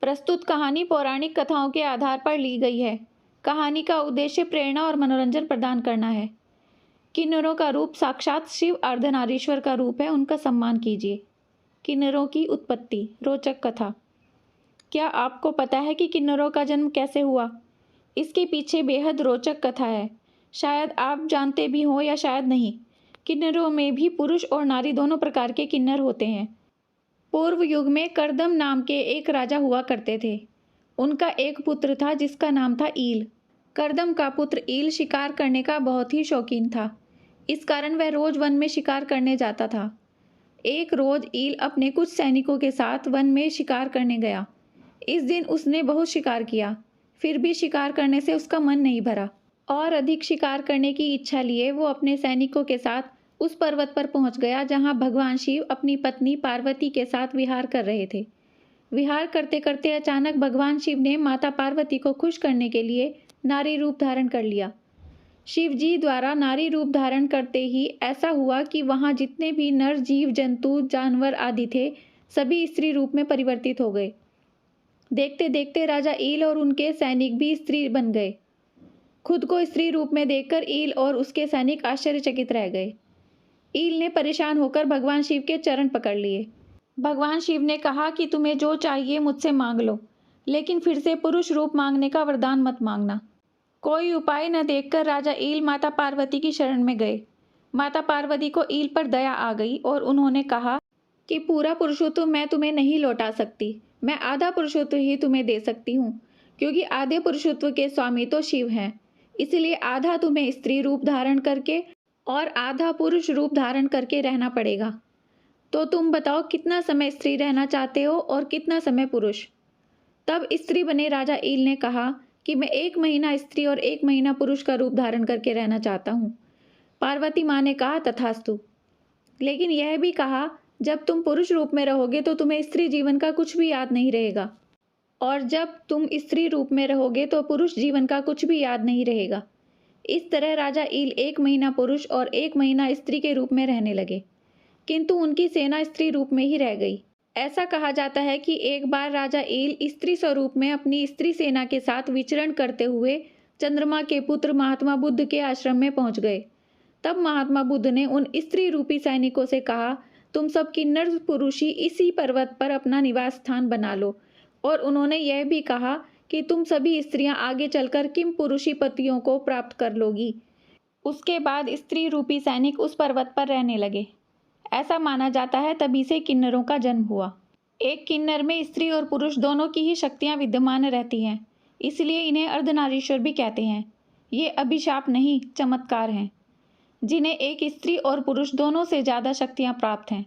प्रस्तुत कहानी पौराणिक कथाओं के आधार पर ली गई है। कहानी का उद्देश्य प्रेरणा और मनोरंजन प्रदान करना है। किन्नरों का रूप साक्षात शिव अर्धनारीश्वर का रूप है, उनका सम्मान कीजिए। किन्नरों की उत्पत्ति। रोचक कथा। क्या आपको पता है कि किन्नरों का जन्म कैसे हुआ? इसके पीछे बेहद रोचक कथा है। शायद आप जानते भी हों या शायद नहीं। किन्नरों में भी पुरुष और नारी दोनों प्रकार के किन्नर होते हैं। पूर्व युग में करदम नाम के एक राजा हुआ करते थे। उनका एक पुत्र था जिसका नाम था ईल। करदम का पुत्र ईल शिकार करने का बहुत ही शौकीन था। इस कारण वह रोज वन में शिकार करने जाता था। एक रोज ईल अपने कुछ सैनिकों के साथ वन में शिकार करने गया। इस दिन उसने बहुत शिकार किया, फिर भी शिकार करने से उसका मन नहीं भरा और अधिक शिकार करने की इच्छा लिए वो अपने सैनिकों के साथ उस पर्वत पर पहुंच गया जहां भगवान शिव अपनी पत्नी पार्वती के साथ विहार कर रहे थे। विहार करते करते अचानक भगवान शिव ने माता पार्वती को खुश करने के लिए नारी रूप धारण कर लिया। शिव जी द्वारा नारी रूप धारण करते ही ऐसा हुआ कि वहां जितने भी नर जीव जंतु जानवर आदि थे सभी स्त्री रूप में परिवर्तित हो गए। देखते देखते राजा ईल और उनके सैनिक भी स्त्री बन गए। खुद को स्त्री रूप में देखकर ईल और उसके सैनिक आश्चर्यचकित रह गए। ईल ने परेशान होकर भगवान शिव के चरण पकड़ लिए। भगवान शिव ने कहा कि तुम्हें जो चाहिए मुझसे मांग लो, लेकिन फिर से पुरुष रूप मांगने का वरदान मत मांगना। कोई उपाय न देखकर राजा ईल माता पार्वती की शरण में गए। माता पार्वती को ईल पर दया आ गई और उन्होंने कहा कि पूरा पुरुषत्व मैं तुम्हें नहीं लौटा सकती, मैं आधा पुरुषत्व ही तुम्हें दे सकती हूँ, क्योंकि आधे पुरुषत्व के स्वामी तो शिव हैं। इसलिए आधा तुम्हें स्त्री रूप धारण करके और आधा पुरुष रूप धारण करके रहना पड़ेगा। तो तुम बताओ कितना समय स्त्री रहना चाहते हो और कितना समय पुरुष? तब स्त्री बने राजा ईल ने कहा कि मैं 1 महीना स्त्री और 1 महीना पुरुष का रूप धारण करके रहना चाहता हूँ। पार्वती माँ ने कहा तथास्तु, लेकिन यह भी कहा जब तुम पुरुष रूप में रहोगे तो तुम्हें स्त्री जीवन का कुछ भी याद नहीं रहेगा, और जब तुम स्त्री रूप में रहोगे तो पुरुष जीवन का कुछ भी याद नहीं रहेगा। इस तरह राजा ईल 1 महीना पुरुष और 1 महीना स्त्री के रूप में रहने लगे, किंतु उनकी सेना स्त्री रूप में ही रह गई। ऐसा कहा जाता है कि एक बार राजा ईल स्त्री स्वरूप में अपनी स्त्री सेना के साथ विचरण करते हुए चंद्रमा के पुत्र महात्मा बुद्ध के आश्रम में पहुंच गए। तब महात्मा बुद्ध ने उन स्त्री रूपी सैनिकों से कहा, तुम सब किन्नर पुरुषी इसी पर्वत पर अपना निवास स्थान बना लो, और उन्होंने यह भी कहा कि तुम सभी स्त्रियां आगे चलकर किम पुरुषी पतियों को प्राप्त कर लोगी। उसके बाद स्त्री रूपी सैनिक उस पर्वत पर रहने लगे। ऐसा माना जाता है तभी से किन्नरों का जन्म हुआ। एक किन्नर में स्त्री और पुरुष दोनों की ही शक्तियां विद्यमान रहती हैं, इसलिए इन्हें अर्धनारीश्वर भी कहते हैं। ये अभिशाप नहीं, चमत्कार हैं, जिन्हें एक स्त्री और पुरुष दोनों से ज़्यादा शक्तियां प्राप्त हैं।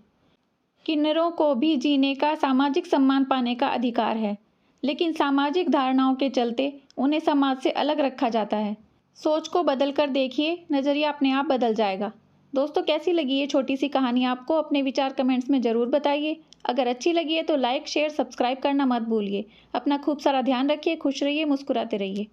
किन्नरों को भी जीने का, सामाजिक सम्मान पाने का अधिकार है, लेकिन सामाजिक धारणाओं के चलते उन्हें समाज से अलग रखा जाता है। सोच को बदल कर देखिए, नज़रिया अपने आप बदल जाएगा। दोस्तों, कैसी लगी ये छोटी सी कहानी आपको? अपने विचार कमेंट्स में ज़रूर बताइए। अगर अच्छी लगी है तो लाइक, शेयर, सब्सक्राइब करना मत भूलिए। अपना खूब सारा ध्यान रखिए, खुश रहिए, मुस्कुराते रहिए।